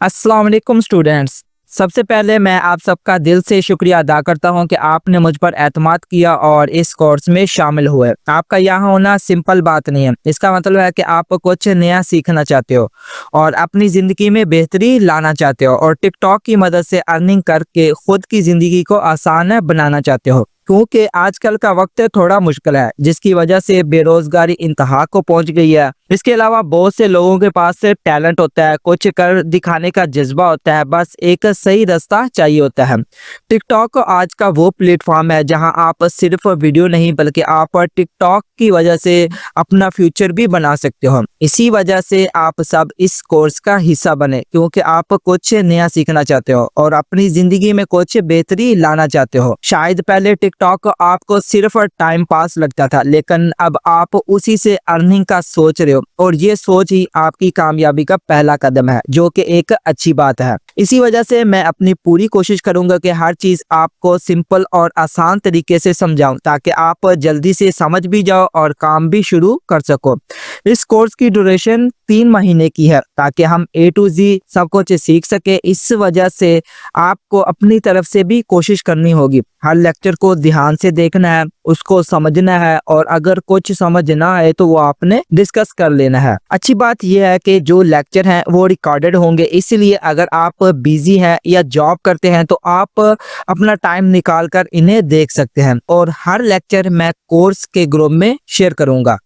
अस्सलाम वालेकुम स्टूडेंट्स। सबसे पहले मैं आप सबका दिल से शुक्रिया अदा करता हूं कि आपने मुझ पर एतमाद किया और इस कोर्स में शामिल हुए। आपका यहाँ होना सिंपल बात नहीं है। इसका मतलब है कि आप कुछ नया सीखना चाहते हो और अपनी ज़िंदगी में बेहतरी लाना चाहते हो और टिकटॉक की मदद से अर्निंग करके खुद की ज़िंदगी को आसान बनाना चाहते हो, क्योंकि आजकल का वक्त थोड़ा मुश्किल है, जिसकी वजह से बेरोजगारी इंतहा को पहुंच गई है। इसके अलावा बहुत से लोगों के पास टैलेंट होता है, कुछ कर दिखाने का जज्बा होता है, बस एक सही रास्ता चाहिए होता है। टिकटॉक आज का वो प्लेटफॉर्म है जहां आप सिर्फ वीडियो नहीं बल्कि आप टिकटॉक की वजह से अपना फ्यूचर भी बना सकते हो। इसी वजह से आप सब इस कोर्स का हिस्सा बने, क्योंकि आप कुछ नया सीखना चाहते हो और अपनी जिंदगी में कुछ बेहतरी लाना चाहते हो। शायद पहले टिकटॉक आपको सिर्फ टाइम पास लगता था, लेकिन अब आप उसी से अर्निंग का सोच रहे हो और ये सोच ही आपकी कामयाबी का पहला कदम है, जो कि एक अच्छी बात है। इसी वजह से मैं अपनी पूरी कोशिश करूंगा कि हर चीज आपको सिंपल और आसान तरीके से समझाऊं, ताकि आप जल्दी से समझ भी जाओ और काम भी शुरू कर सको। इस कोर्स की ड्यूरेशन 3 महीने की है, ताकि हम A to Z सब कुछ सीख सके। इस वजह से आपको अपनी तरफ से भी कोशिश करनी होगी। हर लेक्चर को ध्यान से देखना है, उसको समझना है और अगर कुछ समझ ना आए तो वो आपने डिस्कस कर लेना है। अच्छी बात यह है कि जो लेक्चर हैं वो रिकॉर्डेड होंगे, इसलिए अगर आप बिजी हैं या जॉब करते हैं तो आप अपना टाइम निकाल कर इन्हें देख सकते हैं। और हर लेक्चर मैं कोर्स के ग्रुप में शेयर करूंगा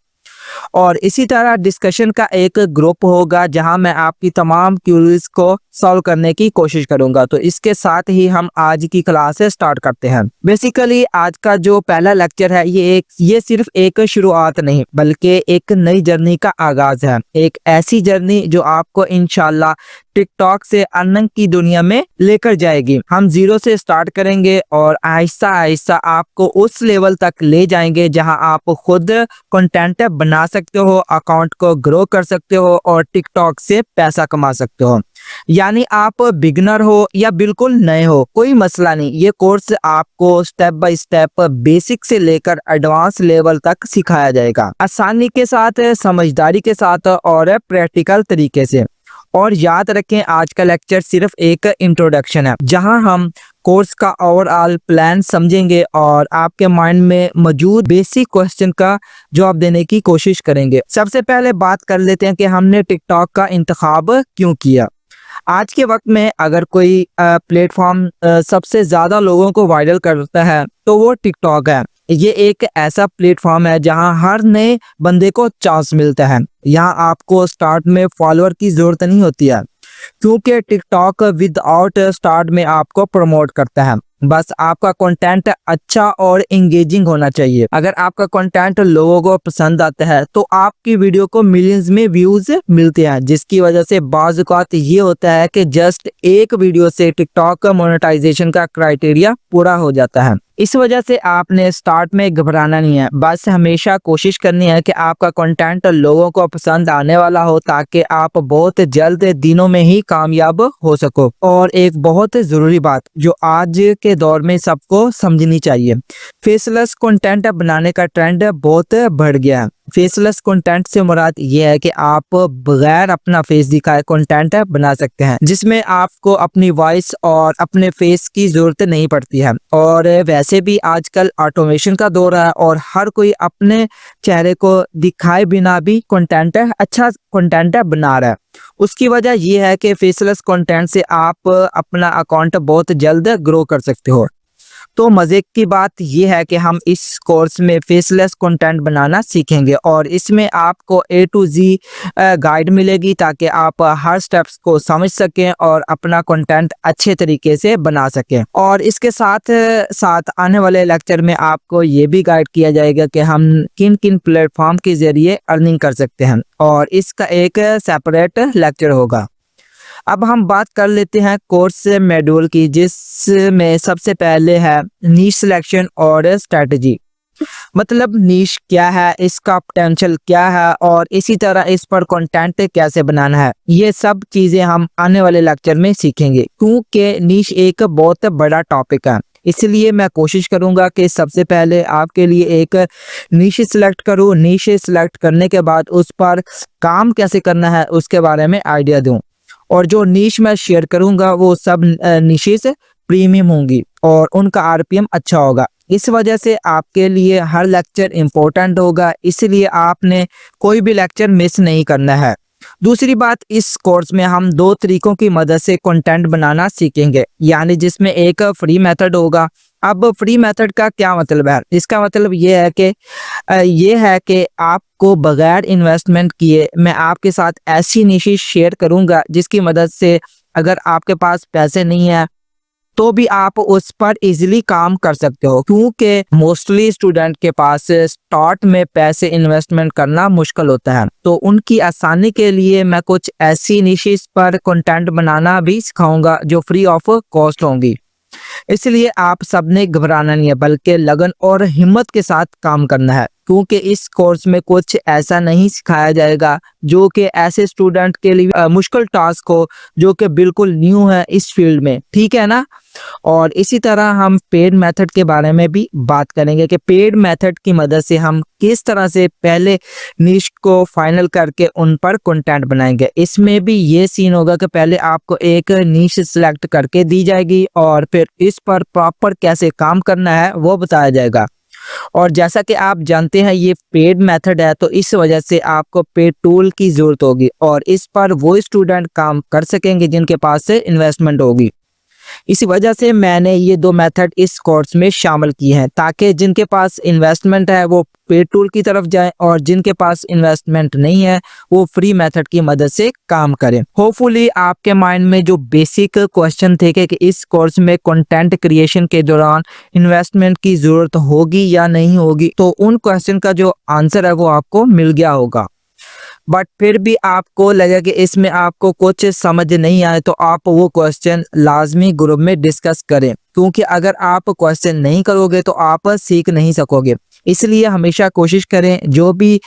और इसी तरह डिस्कशन का एक ग्रुप होगा जहां मैं आपकी तमाम क्यूरीज को सॉल्व करने की कोशिश करूंगा। तो इसके साथ ही हम आज की क्लास स्टार्ट करते हैं। बेसिकली आज का जो पहला लेक्चर है ये सिर्फ एक शुरुआत नहीं बल्कि एक नई जर्नी का आगाज है। एक ऐसी जर्नी जो आपको इंशाल्लाह टिकटॉक से अर्निंग की दुनिया में लेकर जाएगी। हम जीरो से स्टार्ट करेंगे और आहिस्ता आहिस्ता आपको उस लेवल तक ले जाएंगे जहां आप खुद कंटेंट बना सकते हो, अकाउंट को ग्रो कर सकते हो और टिकटॉक से पैसा कमा सकते हो। यानी आप बिगिनर हो या बिल्कुल नए हो, कोई मसला नहीं। ये कोर्स आपको स्टेप बाय स्टेप बेसिक से लेकर एडवांस लेवल तक सिखाया जाएगा, आसानी के साथ, समझदारी के साथ और प्रैक्टिकल तरीके से। और याद रखें, आज का लेक्चर सिर्फ एक इंट्रोडक्शन है, जहां हम कोर्स का ओवरऑल प्लान समझेंगे और आपके माइंड में मौजूद बेसिक क्वेश्चन का जवाब देने की कोशिश करेंगे। सबसे पहले बात कर लेते हैं कि हमने टिकटॉक का इंतखाब क्यों किया। आज के वक्त में अगर कोई प्लेटफॉर्म सबसे ज्यादा लोगों को वायरल करता है तो वो टिकटॉक है। ये एक ऐसा प्लेटफॉर्म है जहां हर नए बंदे को चांस मिलता है। यहाँ आपको स्टार्ट में फॉलोअर की जरूरत नहीं होती है, क्योंकि टिकटॉक विदाउट स्टार्ट में आपको प्रमोट करता है। बस आपका कंटेंट अच्छा और एंगेजिंग होना चाहिए। अगर आपका कंटेंट लोगों को पसंद आता है तो आपकी वीडियो को मिलियंस में व्यूज मिलते हैं, जिसकी वजह से बाज़ औक़ात ये होता है कि जस्ट एक वीडियो से टिकटॉक का मोनेटाइजेशन का क्राइटेरिया पूरा हो जाता है। इस वजह से आपने स्टार्ट में घबराना नहीं है, बस हमेशा कोशिश करनी है कि आपका कंटेंट लोगों को पसंद आने वाला हो, ताकि आप बहुत जल्द दिनों में ही कामयाब हो सको। और एक बहुत जरूरी बात जो आज के दौर में सबको समझनी चाहिए, फेसलेस कंटेंट बनाने का ट्रेंड बहुत बढ़ गया है। फेसलेस कंटेंट से मुराद ये है कि आप बगैर अपना फेस दिखाए कंटेंट बना सकते हैं, जिसमें आपको अपनी वॉइस और अपने फेस की जरूरत नहीं पड़ती है। और वैसे भी आजकल ऑटोमेशन का दौर है और हर कोई अपने चेहरे को दिखाए बिना भी अच्छा कंटेंट बना रहा है। उसकी वजह यह है कि फेसलेस कंटेंट से आप अपना अकाउंट बहुत जल्द ग्रो कर सकते हो। तो मजे की बात यह है कि हम इस कोर्स में फेसलेस कंटेंट बनाना सीखेंगे और इसमें आपको A to Z गाइड मिलेगी, ताकि आप हर स्टेप्स को समझ सकें और अपना कंटेंट अच्छे तरीके से बना सकें। और इसके साथ साथ आने वाले लेक्चर में आपको ये भी गाइड किया जाएगा कि हम किन किन प्लेटफॉर्म के जरिए अर्निंग कर सकते हैं, और इसका एक सेपरेट लेक्चर होगा। अब हम बात कर लेते हैं कोर्स मॉड्यूल की, जिसमें सबसे पहले है नीश सिलेक्शन और स्ट्रेटजी। मतलब नीश क्या है, इसका पोटेंशियल क्या है और इसी तरह इस पर कंटेंट कैसे बनाना है। ये सब चीजें हम आने वाले लेक्चर में सीखेंगे, क्योंकि नीश एक बहुत बड़ा टॉपिक है। इसलिए मैं कोशिश करूंगा कि सबसे पहले आपके लिए एक नीश सिलेक्ट करूं। नीश सिलेक्ट करने के बाद उस पर काम कैसे करना है उसके बारे में आइडिया दूं, और जो नीश मैं शेयर करूंगा वो सब निशेस प्रीमियम होंगी और उनका आरपीएम अच्छा होगा। इस वजह से आपके लिए हर लेक्चर इंपॉर्टेंट होगा, इसलिए आपने कोई भी लेक्चर मिस नहीं करना है। दूसरी बात, इस कोर्स में हम 2 तरीकों की मदद से कंटेंट बनाना सीखेंगे, यानी जिसमें एक फ्री मेथड होगा। अब फ्री मेथड का क्या मतलब है? इसका मतलब ये है कि आपको बगैर इन्वेस्टमेंट किए मैं आपके साथ ऐसी निशेस शेयर करूंगा जिसकी मदद से अगर आपके पास पैसे नहीं है तो भी आप उस पर इजीली काम कर सकते हो, क्योंकि मोस्टली स्टूडेंट के पास स्टार्ट में पैसे इन्वेस्टमेंट करना मुश्किल होता है। तो उनकी आसानी के लिए मैं कुछ ऐसी निशेस पर कंटेंट बनाना भी सिखाऊंगा जो फ्री ऑफ कॉस्ट होंगी। इसलिए आप सबने घबराना नहीं है, बल्कि लगन और हिम्मत के साथ काम करना है, क्योंकि इस कोर्स में कुछ ऐसा नहीं सिखाया जाएगा जो कि ऐसे स्टूडेंट के लिए मुश्किल टास्क हो जो कि बिल्कुल न्यू है इस फील्ड में, ठीक है ना। और इसी तरह हम पेड मेथड के बारे में भी बात करेंगे कि पेड मेथड की मदद से हम किस तरह से पहले निश को फाइनल करके उन पर कंटेंट बनाएंगे। इसमें भी ये सीन होगा कि पहले आपको एक निश सिलेक्ट करके दी जाएगी और फिर इस पर प्रॉपर कैसे काम करना है वो बताया जाएगा। और जैसा कि आप जानते हैं ये पेड मेथड है, तो इस वजह से आपको पेड टूल की जरूरत होगी और इस पर वो स्टूडेंट काम कर सकेंगे जिनके पास से इन्वेस्टमेंट होगी। इसी वजह से मैंने ये 2 मेथड इस कोर्स में शामिल की हैं, ताकि जिनके पास इन्वेस्टमेंट है वो पेड टूल की तरफ जाएं और जिनके पास इन्वेस्टमेंट नहीं है वो फ्री मेथड की मदद से काम करें। होपफुली आपके माइंड में जो बेसिक क्वेश्चन थे कि इस कोर्स में कंटेंट क्रिएशन के दौरान इन्वेस्टमेंट की जरूरत होगी या नहीं होगी, तो उन क्वेश्चन का जो आंसर है वो आपको मिल गया होगा। बट फिर भी आपको लगे कि इसमें आपको कुछ समझ नहीं आए तो आप वो क्वेश्चन लाजमी ग्रुप में डिस्कस करें, क्योंकि अगर आप क्वेश्चन नहीं करोगे तो आप सीख नहीं सकोगे। इसलिए हमेशा कोशिश करें जो भी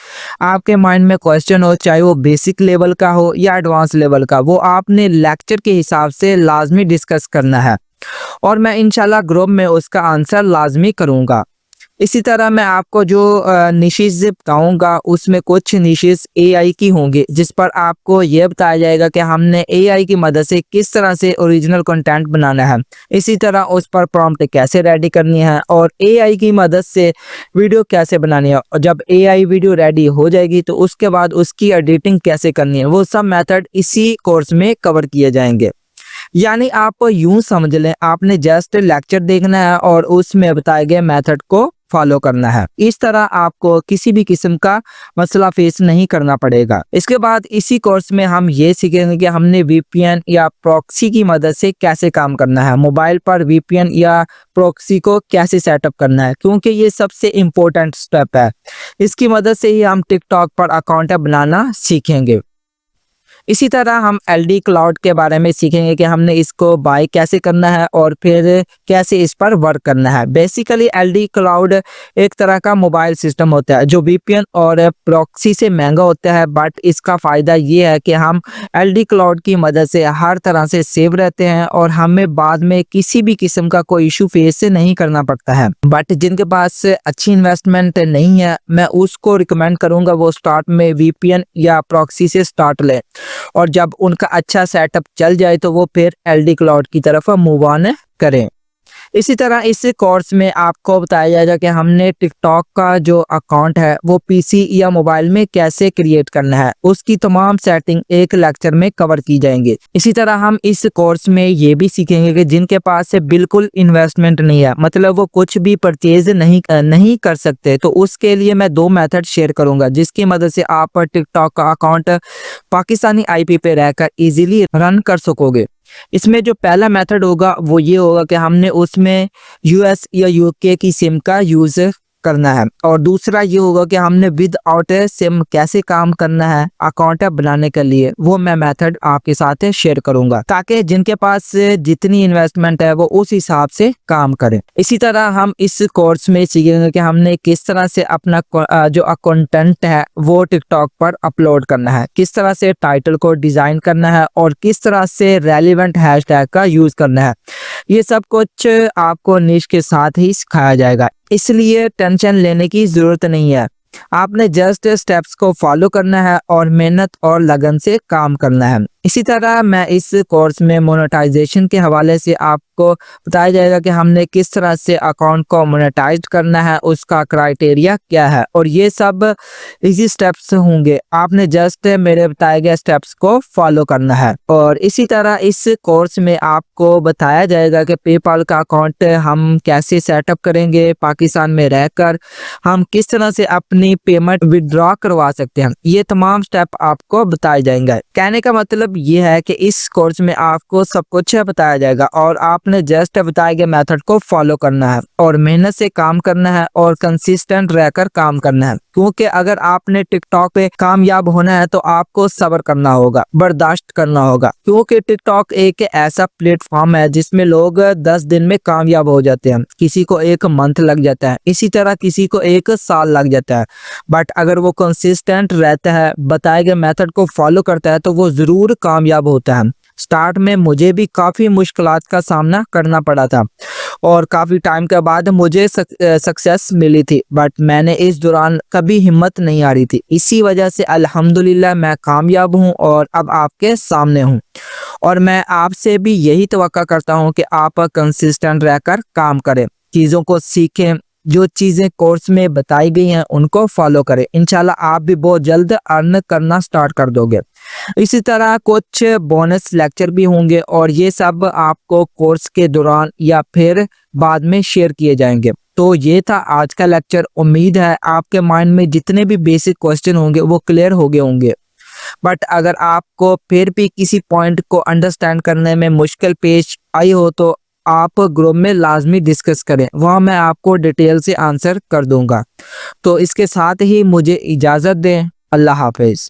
आपके माइंड में क्वेश्चन हो, चाहे वो बेसिक लेवल का हो या एडवांस लेवल का, वो आपने लेक्चर के हिसाब से लाजमी डिस्कस करना है और मैं इंशाल्लाह ग्रुप में उसका आंसर लाजमी करूँगा। इसी तरह मैं आपको जो निशेस बताऊंगा उसमें कुछ निशेस एआई की होंगी, जिस पर आपको यह बताया जाएगा कि हमने एआई की मदद से किस तरह से ओरिजिनल कंटेंट बनाना है। इसी तरह उस पर प्रॉम्प्ट कैसे रेडी करनी है और एआई की मदद से वीडियो कैसे बनानी है, और जब एआई वीडियो रेडी हो जाएगी तो उसके बाद उसकी एडिटिंग कैसे करनी है, वो सब मेथड इसी कोर्स में कवर किए जाएंगे। यानी आप यूं समझ लें आपने जस्ट लेक्चर देखना है और उसमें बताए गए मेथड को फॉलो करना है। इस तरह आपको किसी भी किस्म का मसला फेस नहीं करना पड़ेगा। इसके बाद इसी कोर्स में हम ये सीखेंगे कि हमने वीपीएन या प्रॉक्सी की मदद से कैसे काम करना है, मोबाइल पर वीपीएन या प्रॉक्सी को कैसे सेटअप करना है, क्योंकि ये सबसे इम्पोर्टेंट स्टेप है। इसकी मदद से ही हम टिकटॉक पर अकाउंट बनाना सीखेंगे। इसी तरह हम एलडी क्लाउड के बारे में सीखेंगे कि हमने इसको बाय कैसे करना है और फिर कैसे इस पर वर्क करना है। बेसिकली एलडी क्लाउड एक तरह का मोबाइल सिस्टम होता है जो वीपीएन और प्रॉक्सी से महंगा होता है, बट इसका फ़ायदा ये है कि हम एलडी क्लाउड की मदद से हर तरह से सेव रहते हैं और हमें बाद में किसी भी किस्म का कोई इशू फेस नहीं करना पड़ता है। बट जिनके पास अच्छी इन्वेस्टमेंट नहीं है, मैं उसको रिकमेंड करूँगा वो स्टार्ट में वीपीएन या प्रॉक्सी से स्टार्ट लें और जब उनका अच्छा सेटअप चल जाए तो वो फिर एलडी क्लाउड की तरफ मूव ऑन करें। इसी तरह इस कोर्स में आपको बताया जाएगा कि हमने टिकटॉक का जो अकाउंट है वो पीसी या मोबाइल में कैसे क्रिएट करना है, उसकी तमाम सेटिंग एक लेक्चर में कवर की जाएंगे। इसी तरह हम इस कोर्स में ये भी सीखेंगे कि जिनके पास से बिल्कुल इन्वेस्टमेंट नहीं है, मतलब वो कुछ भी परचेज नहीं कर सकते, तो उसके लिए मैं 2 मेथड शेयर करूंगा जिसकी मदद से आप टिकटॉक का अकाउंट पाकिस्तानी आईपी पे रहकर इजीली रन कर सकोगे। इसमें जो पहला मेथड होगा वो ये होगा कि हमने उसमें यूएस या यूके की सिम का यूज करना है, और दूसरा ये होगा कि हमने विद आउट सिम कैसे काम करना है अकाउंट बनाने के लिए, वो मैं मेथड आपके साथ शेयर करूंगा ताकि जिनके पास जितनी इन्वेस्टमेंट है वो उस हिसाब से काम करें। इसी तरह हम इस कोर्स में सीखेंगे कि हमने किस तरह से अपना जो कंटेंट है वो टिकटॉक पर अपलोड करना है, किस तरह से टाइटल को डिजाइन करना है और किस तरह से रेलिवेंट हैशटैग का यूज करना है। ये सब कुछ आपको निश के साथ ही सिखाया जाएगा, इसलिए टेंशन लेने की जरूरत नहीं है। आपने जस्ट स्टेप्स को फॉलो करना है और मेहनत और लगन से काम करना है। इसी तरह मैं इस कोर्स में मोनेटाइजेशन के हवाले से आपको बताया जाएगा कि हमने किस तरह से अकाउंट को मोनेटाइज करना है, उसका क्राइटेरिया क्या है, और ये सब इजी स्टेप्स होंगे। आपने जस्ट मेरे बताए गए स्टेप्स को फॉलो करना है। और इसी तरह इस कोर्स में आपको बताया जाएगा कि पेपाल का अकाउंट हम कैसे सेटअप करेंगे, पाकिस्तान में रहकर हम किस तरह से अपनी पेमेंट विड्रॉ करवा सकते हैं। ये तमाम स्टेप आपको बताए जाएंगे। कहने का मतलब ये है कि इस कोर्स में आपको सब कुछ बताया जाएगा और आपने जस्ट बताए गए मेथड को फॉलो करना है और मेहनत से काम करना है और कंसिस्टेंट रहकर काम करना है। क्योंकि अगर आपने टिकटॉक पे कामयाब होना है तो आपको सब्र करना होगा, बर्दाश्त करना होगा, क्योंकि टिकटॉक एक ऐसा प्लेटफॉर्म है जिसमें लोग 10 दिन में कामयाब हो जाते हैं, किसी को 1 मंथ लग जाता है, इसी तरह किसी को 1 साल लग जाता है। बट अगर वो कंसिस्टेंट रहता है, बताए गए मेथड को फॉलो करता है, तो वो जरूर कामयाब होता है। स्टार्ट में मुझे भी काफ़ी मुश्किलात का सामना करना पड़ा था और काफ़ी टाइम के बाद मुझे सक्सेस मिली थी, बट मैंने इस दौरान कभी हिम्मत नहीं हारी थी। इसी वजह से अल्हम्दुलिल्लाह मैं कामयाब हूँ और अब आपके सामने हूँ। और मैं आपसे भी यही तवक्का करता हूँ कि आप कंसिस्टेंट रहकर काम करें, चीज़ों को सीखें, जो चीज़ें कोर्स में बताई गई हैं उनको फॉलो करें। इंशाल्लाह आप भी बहुत जल्द अर्न करना स्टार्ट कर दोगे। इसी तरह कुछ बोनस लेक्चर भी होंगे और ये सब आपको कोर्स के दौरान या फिर बाद में शेयर किए जाएंगे। तो ये था आज का लेक्चर। उम्मीद है आपके माइंड में जितने भी बेसिक क्वेश्चन होंगे वो क्लियर हो गए होंगे। बट अगर आपको फिर भी किसी पॉइंट को अंडरस्टैंड करने में मुश्किल पेश आई हो तो आप ग्रुप में लाजमी डिस्कस करें, वहाँ मैं आपको डिटेल से आंसर कर दूंगा। तो इसके साथ ही मुझे इजाज़त दें। अल्लाह हाफिज़।